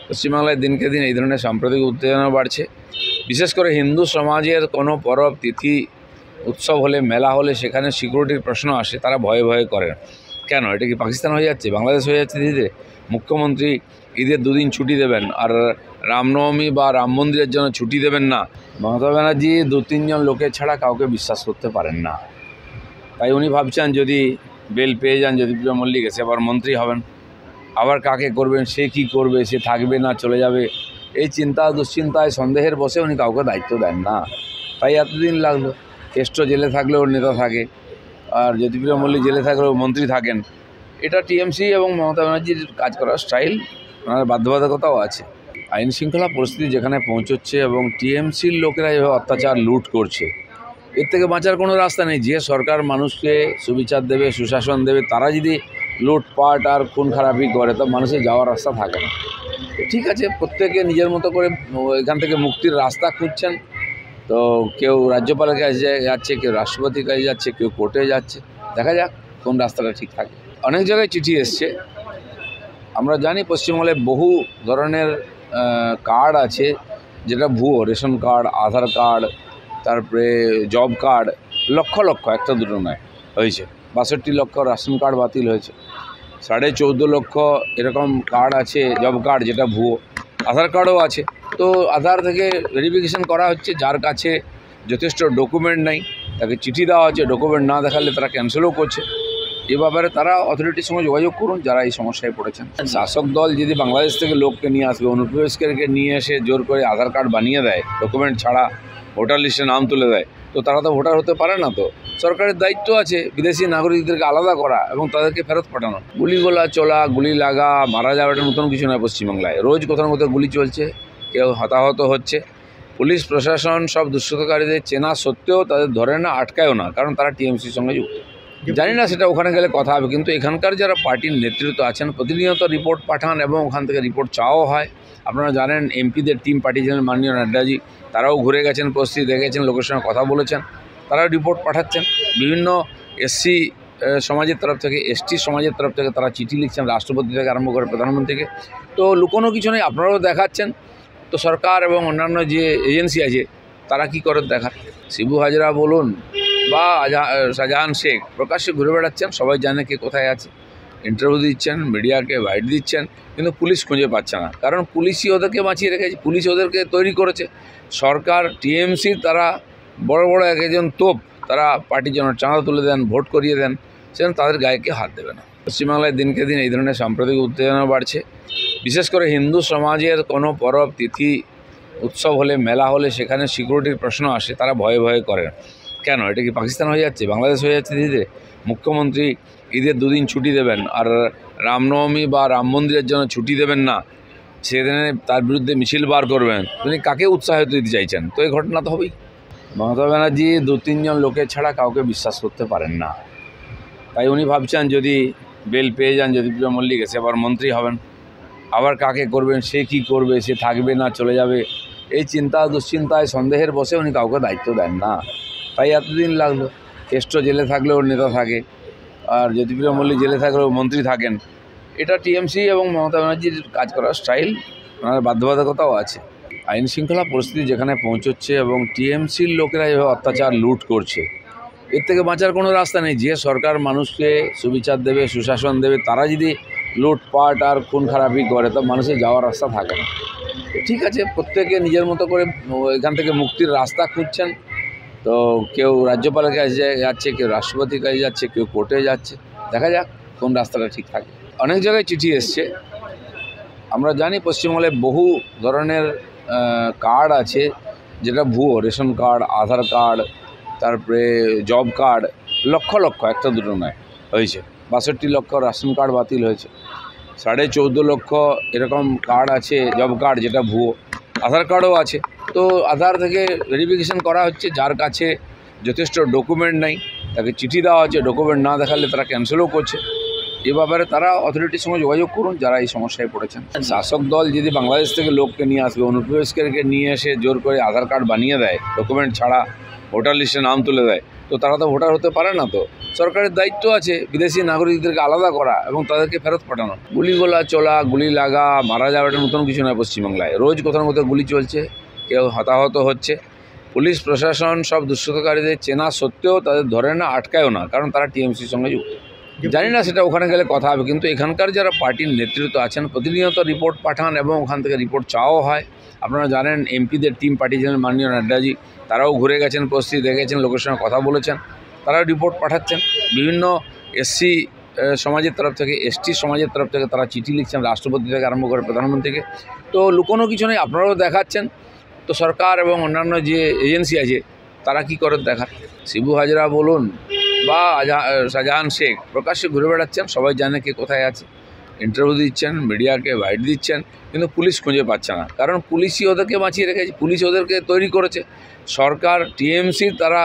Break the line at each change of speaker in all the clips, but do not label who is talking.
পশ্চিমবাংলায় দিনকে দিন এই ধরনের সাম্প্রদায়িক উত্তেজনা বাড়ছে। বিশেষ করে হিন্দু সমাজের কোনো পরব তিথি উৎসব হলে, মেলা হলে সেখানে সিকিউরিটির প্রশ্ন আসে, তারা ভয়ে ভয়ে করেন। কেন? এটা কি পাকিস্তান হয়ে যাচ্ছে, বাংলাদেশ হয়ে যাচ্ছে? ধীরে মুখ্যমন্ত্রী ঈদের দুদিন ছুটি দেবেন আর রামনবমী বা রাম মন্দিরের জন্য ছুটি দেবেন না। মমতা ব্যানার্জি 2-3 জন লোকের ছাড়া কাউকে বিশ্বাস করতে পারেন না। তাই উনি ভাবছেন যদি বেল পেয়ে যান জ্যোতিপ্রিয় মল্লিক, সে আবার মন্ত্রী হবেন, আবার কাকে করবেন, সে কি করবে, সে থাকবে না চলে যাবে, এই চিন্তা দুশ্চিন্তায় সন্দেহের বসে উনি কাউকে দায়িত্ব দেন না। তাই এতদিন লাগলো। কেষ্ট জেলে থাকলেও নেতা থাকে, আর জ্যোতিপ্রিয় মল্লিক জেলে থাকলেও মন্ত্রী থাকেন। এটা টিএমসি এবং মমতা ব্যানার্জির কাজ করার স্টাইল, ওনার বাধ্যবাধকতাও আছে। আইন শৃঙ্খলা পরিস্থিতি যেখানে পৌঁছচ্ছে এবং টিএমসির লোকেরা এভাবে অত্যাচার লুট করছে, এর থেকে বাঁচার কোনো রাস্তা নেই। যে সরকার মানুষকে সুবিচার দেবে, সুশাসন দেবে, তারা যদি লুটপাট আর খুন খারাপি করে, তো মানুষের যাওয়ার রাস্তা থাকে না। ঠিক আছে, প্রত্যেকে নিজের মতো করে এখান থেকে মুক্তির রাস্তা খুঁজছেন। তো কেউ রাজ্যপালের কাছে যাচ্ছে, কেউ রাষ্ট্রপতির কাছে যাচ্ছে, কেউ কোর্টে যাচ্ছে। দেখা যাক কোন রাস্তাটা ঠিক থাকে। অনেক জায়গায় চিঠি এসছে। আমরা জানি পশ্চিমবঙ্গে বহু ধরনের কার্ড আছে যেটা ভুয়ো। রেশন কার্ড, আধার কার্ড, তারপরে জব কার্ড, লক্ষ লক্ষ, একটা দুটো নয়, হয়েছে। 62 লক্ষ রেশন কার্ড বাতিল হয়েছে। 14.5 লক্ষ এরকম কার্ড আছে, জব কার্ড, যেটা ভুয়ো। আধার কার্ডও আছে। তো আধার থেকে ভেরিফিকেশন করা হচ্ছে। যার কাছে যথেষ্ট ডকুমেন্ট নেই তাকে চিঠি দেওয়া হচ্ছে, ডকুমেন্ট না দেখালে তারা ক্যান্সেলও করছে। এ ব্যাপারে তারা অথরিটির সঙ্গে যোগাযোগ করুন যারা এই সমস্যায় পড়েছেন। শাসক দল যদি বাংলাদেশ থেকে লোককে নিয়ে আসবে, অনুপ্রবেশকারীকে নিয়ে এসে জোর করে আধার কার্ড বানিয়ে দেয়, ডকুমেন্ট ছাড়া ভোটার লিস্টে নাম তুলে দেয়, তো তারা তো ভোটার হতে পারে না। তো সরকারের দায়িত্ব আছে বিদেশি নাগরিকদেরকে আলাদা করা এবং তাদেরকে ফেরত পাঠানো। গুলিগোলা চলা, গুলি লাগা, মারা যাওয়া, এটা নতুন কিছু নয়। পশ্চিমবাংলায় রোজ কোথাও কোথাও গুলি চলছে, কেউ হতাহত হচ্ছে। পুলিশ প্রশাসন সব দুষ্কৃতকারীদের চেনা সত্ত্বেও তাদের ধরে না, আটকায়ও না, কারণ তারা টিএমসির সঙ্গে যুক্ত। জানি না সেটা ওখানে গেলে কথা হবে, কিন্তু এখানকার যারা পার্টির নেতৃত্ব আছেন প্রতিনিয়ত রিপোর্ট পাঠান এবং ওখান থেকে রিপোর্ট চাওয়াও হয়। আপনারা জানেন এমপিদের টিম পাঠিয়েছিলেন মাননীয় নাড্ডাজি, তারাও ঘুরে গেছেন, পরিস্থিতি দেখেছেন, লোকের সঙ্গে কথা বলেছেন, তারাও রিপোর্ট পাঠাচ্ছেন। বিভিন্ন এসসি সমাজের তরফ থেকে, এসটি সমাজের তরফ থেকে তারা চিঠি লিখছেন, রাষ্ট্রপতি থেকে আরম্ভ করে প্রধানমন্ত্রীকে। তো লুকোনো কিছু নেই, আপনারাও দেখাচ্ছেন। তো সরকার এবং অন্যান্য যে এজেন্সি আছে তারা কি করে দেখার। শিবু হাজরা বলুন বা শাহজাহান শেখ প্রকাশ্যে ঘুরে বেড়াচ্ছেন, সবাই জানে কে কোথায় আছে, ইন্টারভিউ দিচ্ছেন, মিডিয়াকে বাইট দিচ্ছেন, কিন্তু পুলিশ খুঁজে পাচ্ছে না। কারণ পুলিশই ওদেরকে বাঁচিয়ে রেখেছে, পুলিশ ওদেরকে তৈরি করেছে। সরকার, টিএমসির তারা বড় বড় একজন তোপ, তারা পার্টির জন্য চাঁদা তুলে দেন, ভোট করিয়ে দেন, সেজন্য তাদের গায়ে কে হাত দেবে না। পশ্চিমবাংলায় দিনকে দিন এই ধরনের সাম্প্রদায়িক উত্তেজনা বাড়ছে। বিশেষ করে হিন্দু সমাজের কোনো পরব তিথি উৎসব হলে, মেলা হলে সেখানে সিকিউরিটির প্রশ্ন আসে, তারা ভয়ে ভয়ে করেন। কেন? এটা কি পাকিস্তান হয়ে যাচ্ছে, বাংলাদেশ হয়ে যাচ্ছে? ধীরে মুখ্যমন্ত্রী ঈদের 2 দিন ছুটি দেবেন আর রামনবমী বা রাম মন্দিরের জন্য ছুটি দেবেন না, সেদিনে তার বিরুদ্ধে মিছিল বার করবেন। তিনি কাকে উৎসাহিত দিতে চাইছেন? তো এই ঘটনা তো হবেই। মমতা ব্যানার্জি 2-3 জন লোকের ছাড়া কাউকে বিশ্বাস করতে পারেন না। তাই উনি ভাবছেন যদি বেল পেয়ে যান জ্যোতিপ্রিয় মল্লিক, সে আবার মন্ত্রী হবেন, আবার কাকে করবেন, সে কি করবে, সে থাকবে না চলে যাবে, এই চিন্তা দুশ্চিন্তায় সন্দেহের বসে উনি কাউকে দায়িত্ব দেন না। তাই এতদিন লাগলো। কেষ্ট জেলে থাকলেও নেতা থাকে, আর জ্যোতিপ্রিয় মল্লিক জেলে থাকলেও মন্ত্রী থাকেন। এটা টিএমসি এবং মমতা ব্যানার্জির কাজ করার স্টাইল, ওনার বাধ্যবাধকতাও আছে। আইন শৃঙ্খলা পরিস্থিতি যেখানে পৌঁছচ্ছে এবং টিএমসির লোকেরা এভাবে অত্যাচার লুট করছে, এর থেকে বাঁচার কোনো রাস্তা নেই। যে সরকার মানুষকে সুবিচার দেবে, সুশাসন দেবে, তারা যদি লুটপাট আর খুন খারাপি করে, তো মানুষের যাওয়ার রাস্তা থাকে না। ঠিক আছে, প্রত্যেকে নিজের মতো করে এখান থেকে মুক্তির রাস্তা খুঁজছেন। তো কেউ রাজ্যপালের কাছে যাচ্ছে, কেউ রাষ্ট্রপতির কাছে যাচ্ছে, কেউ কোর্টে যাচ্ছে। দেখা যাক কোন রাস্তাটা ঠিক থাকে। অনেক জায়গায় চিঠি এসছে। আমরা জানি পশ্চিমবঙ্গে বহু ধরনের কার্ড আছে যেটা ভুয়ো। রেশন কার্ড, আধার কার্ড, তারপরে জব কার্ড, লক্ষ লক্ষ, একটা দুটো নয়, হয়েছে। 62 লক্ষ রেশন কার্ড বাতিল হয়েছে। 14.5 লক্ষ এরকম কার্ড আছে, জব কার্ড, যেটা ভুয়ো। আধার কার্ডও আছে। তো আধার থেকে ভেরিফিকেশন করা হচ্ছে। যার কাছে যথেষ্ট ডকুমেন্ট নেই তাকে চিঠি দেওয়া হচ্ছে, ডকুমেন্ট না দেখালে তারা ক্যান্সেলও করছে। এ ব্যাপারে তারা অথরিটির সঙ্গে যোগাযোগ করুন যারা এই সমস্যায় পড়েছেন। শাসক দল যদি বাংলাদেশ থেকে লোককে নিয়ে আসবে, অনুপ্রবেশকারীকে নিয়ে এসে জোর করে আধার কার্ড বানিয়ে দেয়, ডকুমেন্ট ছাড়া ভোটার লিস্টে নাম তুলে দেয়, তো তো তারা তো ভোটার হতে পারে না। তো সরকারের দায়িত্ব আছে বিদেশি নাগরিকদেরকে আলাদা করা এবং তাদেরকে ফেরত পাঠানো। গুলিগোলা চলা, গুলি লাগা, মারা যাওয়া এটা নতুন কিছু নয়। পশ্চিমবাংলায় রোজ কোথাও না কোথাও গুলি চলছে, কেউ হতাহত হচ্ছে। পুলিশ প্রশাসন সব দুষ্কৃতকারীদের চেনা সত্ত্বেও তাদের ধরে না, আটকায়ও না, কারণ তারা টিএমসির সঙ্গে যুক্ত। জানি না সেটা ওখানে গেলে কথা হবে, কিন্তু এখানকার যারা পার্টির নেতৃত্ব আছেন প্রতিনিয়ত রিপোর্ট পাঠান এবং ওখান থেকে রিপোর্ট চাওয়াও হয়। আপনারা জানেন এমপিদের টিম পাঠিয়েছিলেন মাননীয় নাড্ডাজি, তারাও ঘুরে গেছেন, পরিস্থিতি দেখেছেন, লোকের সঙ্গে কথা বলেছেন, তারাও রিপোর্ট পাঠাচ্ছেন। বিভিন্ন এসসি সমাজের তরফ থেকে, এসটি সমাজের তরফ থেকে তারা চিঠি লিখছেন রাষ্ট্রপতি থেকে আরম্ভ করে প্রধানমন্ত্রীকে। তো লুকোনো কিছু নেই, আপনারাও দেখাচ্ছেন। তো সরকার এবং অন্যান্য যে এজেন্সি আছে তারা কি করে দেখান। শিবু হাজরা বলুন বা শাহজাহান শেখ প্রকাশ্যে ঘুরে বেড়াচ্ছেন, সবাই জানে কে কোথায় আছে, ইন্টারভিউ দিচ্ছেন, মিডিয়াকে বাইট দিচ্ছেন, কিন্তু পুলিশ খুঁজে পাচ্ছে না, কারণ পুলিশই ওদেরকে বাঁচিয়ে রেখেছে, পুলিশ ওদেরকে তৈরি করেছে। সরকার টিএমসি তারা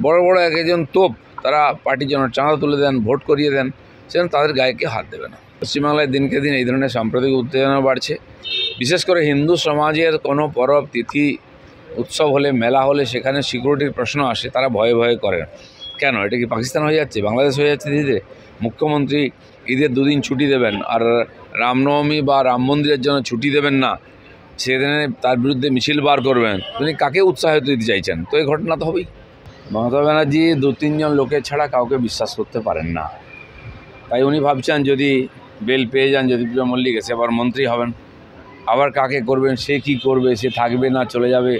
বড় বড় একজন তোপ, তারা পার্টির জন্য চাঁদা তুলে দেন, ভোট করিয়ে দেন, সেজন্য তাদের গায়েকে হাত দেবে না। পশ্চিমবাংলায় দিনকে দিন এই ধরনের সাম্প্রদায়িক উত্তেজনা বাড়ছে। বিশেষ করে হিন্দু সমাজের কোনো পরব, তিথি, উৎসব হলে, মেলা হলে সেখানে সিকিউরিটির প্রশ্ন আসে, তারা ভয়ে ভয়ে করেন। কেন? এটা কি পাকিস্তান হয়ে যাচ্ছে, বাংলাদেশ হয়ে যাচ্ছে ধীরে ধীরে? মুখ্যমন্ত্রী ঈদের দুদিন ছুটি দেবেন আর রামনবমী বা রাম মন্দিরের জন্য ছুটি দেবেন না, সেদিনে তার বিরুদ্ধে মিছিল বার করবেন। তিনি কাকে উৎসাহিত দিতে চাইছেন? তো এই ঘটনা তো হবেই। মমতা ব্যানার্জি 2-3 জন লোকের ছাড়া কাউকে বিশ্বাস করতে পারেন না, তাই উনি ভাবছেন যদি বেল পেয়ে যান জ্যোতিপ্রিয় মল্লিক, সে আবার মন্ত্রী হবেন, আবার কাকে করবেন, সে কি করবে, সে থাকবে না চলে যাবে,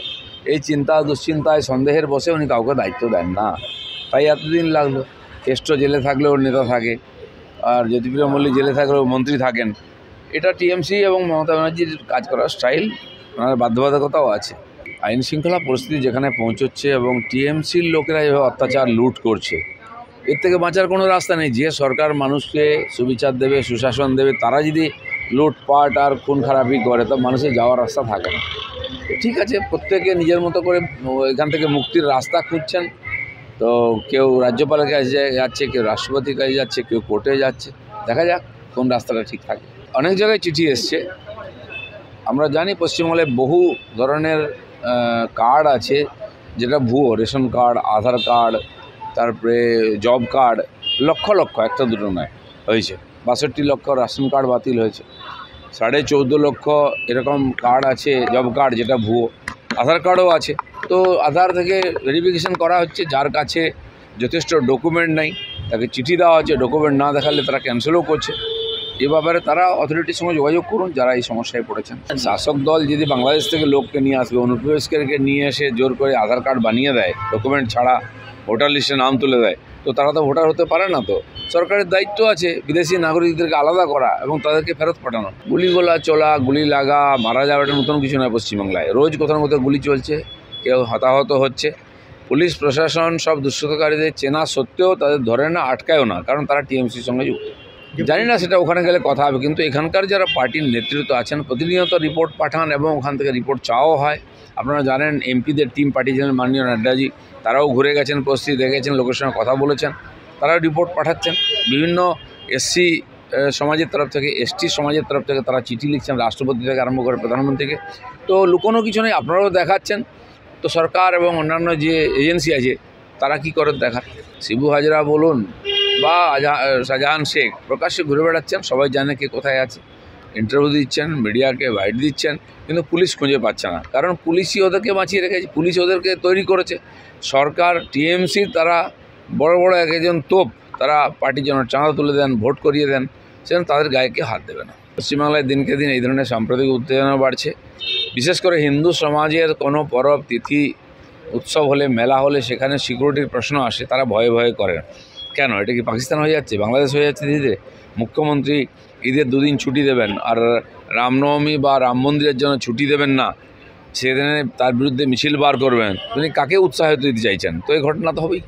এই চিন্তা দুশ্চিন্তায় সন্দেহের বসে উনি কাউকে দায়িত্ব দেন না। তাই এতদিন লাগলো। কেষ্ট জেলে থাকলেও ওর নেতা থাকে, আর জ্যোতিপ্রিয় মল্লিক জেলে থাকলেও মন্ত্রী থাকেন। এটা টিএমসি এবং মমতা ব্যানার্জির কাজ করার স্টাইল, ওনার বাধ্যবাধকতাও আছে। আইন শৃঙ্খলা পরিস্থিতি যেখানে পৌঁছচ্ছে এবং টিএমসির লোকেরা এভাবে অত্যাচার লুট করছে, এর থেকে বাঁচার কোনো রাস্তা নেই। যে সরকার মানুষকে সুবিচার দেবে, সুশাসন দেবে, তারা যদি লুটপাট আর খুন খারাপি করে, তো মানুষের যাওয়ার রাস্তা থাকে না। ঠিক আছে, প্রত্যেকে নিজের মতো করে এখান থেকে মুক্তির রাস্তা খুঁজছেন। তো কেউ রাজ্যপালের কাছে যাচ্ছে, কেউ রাষ্ট্রপতির কাছে যাচ্ছে, কেউ কোর্টে যাচ্ছে, দেখা যাক কোন রাস্তাটা ঠিক থাকে। অনেক জায়গায় চিঠি এসছে। আমরা জানি পশ্চিমবঙ্গে বহু ধরনের কার্ড আছে যেটা ভুয়ো, রেশন কার্ড, আধার কার্ড, তারপরে জব কার্ড, লক্ষ লক্ষ, একটা দুটো নয়, হয়েছে 62 লক্ষ রেশন কার্ড বাতিল হয়েছে, 14.5 লক্ষ এরকম কার্ড আছে জব কার্ড যেটা ভুয়ো, আধার কার্ডও আছে। তো আধার থেকে ভেরিফিকেশন করা হচ্ছে, যার কাছে যথেষ্ট ডকুমেন্ট নেই তাকে চিঠি দেওয়া হচ্ছে, ডকুমেন্ট না দেখালে তারা ক্যান্সেলও করছে। এ ব্যাপারে তারা অথরিটির সঙ্গে যোগাযোগ করুন যারা এই সমস্যায় পড়েছেন। শাসক দল যদি বাংলাদেশ থেকে লোককে নিয়ে আসবে, অনুপ্রবেশকারীকে নিয়ে এসে জোর করে আধার কার্ড বানিয়ে দেয়, ডকুমেন্ট ছাড়া ভোটার লিস্টে নাম তুলে দেয়, তো তারা তো ভোটার হতে পারে না। তো সরকারের দায়িত্ব আছে বিদেশি নাগরিকদেরকে আলাদা করা এবং তাদেরকে ফেরত পাঠানো। গুলিগোলা চলা, গুলি লাগা, মারা যাওয়া এটা নতুন কিছু নয়। পশ্চিমবাংলায় রোজ কোথাও না কোথাও গুলি চলছে, কেউ হতাহত হচ্ছে। পুলিশ প্রশাসন সব দুষ্কৃতকারীদের চেনা সত্ত্বেও তাদের ধরে না, আটকায়ও না, কারণ তারা টিএমসির সঙ্গে যুক্ত। জানি না সেটা ওখানে গেলে কথা হবে, কিন্তু এখানকার যারা পার্টির নেতৃত্ব আছেন প্রতিনিয়ত রিপোর্ট পাঠান এবং ওখান থেকে রিপোর্ট চাওয়াও হয়। আপনারা জানেন এমপিদের টিম পাঠিয়েছিলেন মাননীয় নাড্ডাজি, তারাও ঘুরে গেছেন, পরিস্থিতি দেখেছেন, লোকের সঙ্গে কথা বলেছেন, তারাও রিপোর্ট পাঠাচ্ছেন। বিভিন্ন এসসি সমাজের তরফ থেকে, এসটি সমাজের তরফ থেকে তারা চিঠি লিখছেন রাষ্ট্রপতি থেকে আরম্ভ করে প্রধানমন্ত্রীকে। তো লুকোনো কিছু নেই, আপনারাও দেখাচ্ছেন। তো সরকার এবং অন্যান্য যে এজেন্সি আছে তারা কি করে দেখান। শিবু হাজরা বলুন বা শাহজাহান শেখ প্রকাশ্যে ঘুরে বেড়াচ্ছেন, সবাই জানে কে কোথায় আছে, ইন্টারভিউ দিচ্ছেন, মিডিয়াকে বাইট দিচ্ছেন, কিন্তু পুলিশ খুঁজে পাচ্ছে না, কারণ পুলিশই ওদেরকে বাঁচিয়ে রেখেছে, পুলিশ ওদেরকে তৈরি করেছে। সরকার টিএমসির তারা বড় বড় একজন তোপ, তারা পার্টির জন্য চাঁদা তুলে দেন, ভোট করিয়ে দেন, সেজন্য তাদের গায়েকে হাত দেবে না। পশ্চিমবাংলায় দিনকে দিন এই ধরনের সাম্প্রদায়িক উত্তেজনা বাড়ছে। বিশেষ করে হিন্দু সমাজের কোনো পরব, তিথি, উৎসব হলে, মেলা হলে সেখানে সিকিউরিটির প্রশ্ন আসে, তারা ভয়ে ভয়ে করেন। কেন? এটা কি পাকিস্তান হয়ে যাচ্ছে, বাংলাদেশ হয়ে যাচ্ছে ধীরে ধীরে? মুখ্যমন্ত্রী ঈদের 2 দিন ছুটি দেবেন আর রামনবমী বা রাম মন্দিরের জন্য ছুটি দেবেন না, সেদিনে তার বিরুদ্ধে মিছিল বার করবেন। তিনি কাকে উৎসাহিত দিতে চাইছেন? তো এই ঘটনা তো হবেই।